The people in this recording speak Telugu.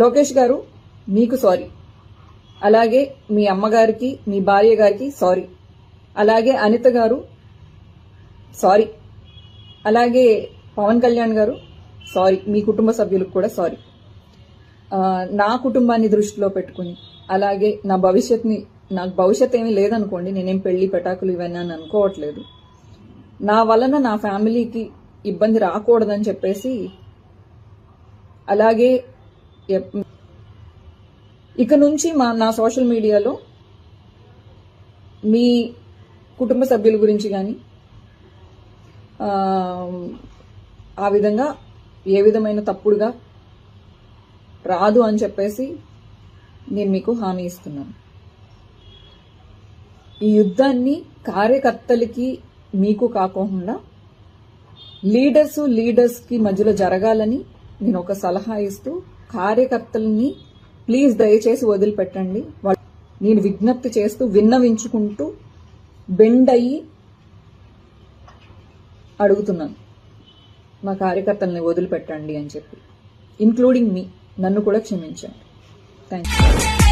లోకేష్ గారు మీకు సారీ, అలాగే మీ అమ్మగారికి మీ భార్య గారికి సారీ, అలాగే అనిత గారు సారీ, అలాగే పవన్ కళ్యాణ్ గారు సారీ, మీ కుటుంబ సభ్యులకు కూడా సారీ. నా కుటుంబాన్ని దృష్టిలో పెట్టుకుని, అలాగే నా భవిష్యత్ని, నాకు భవిష్యత్ ఏమీ లేదనుకోండి, నేనేం పెళ్లి పెటాకులు ఇవన్నీ అని అనుకోవట్లేదు. నా వలన నా ఫ్యామిలీకి ఇబ్బంది రాకూడదని చెప్పేసి, అలాగే ఇక నుంచి నా సోషల్ మీడియాలో మీ కుటుంబ సభ్యుల గురించి కానీ ఆ విధంగా ఏ విధమైన తప్పుడుగా రాదు అని చెప్పేసి నేను మీకు హామీ ఇస్తున్నాను. ఈ యుద్ధాన్ని కార్యకర్తలకి మీకు కాకుండా లీడర్స్కి మధ్యలో జరగాలని నేను ఒక సలహా ఇస్తూ, కార్యకర్తల్ని ప్లీజ్ దయచేసి వదిలిపెట్టండి. నేను విజ్ఞప్తి చేస్తూ, విన్నవించుకుంటూ, బెండ్ అయ్యి అడుగుతున్నాను, మా కార్యకర్తల్ని వదిలిపెట్టండి అని చెప్పి, ఇంక్లూడింగ్ మీ, నన్ను కూడా క్షమించండి. Thank you.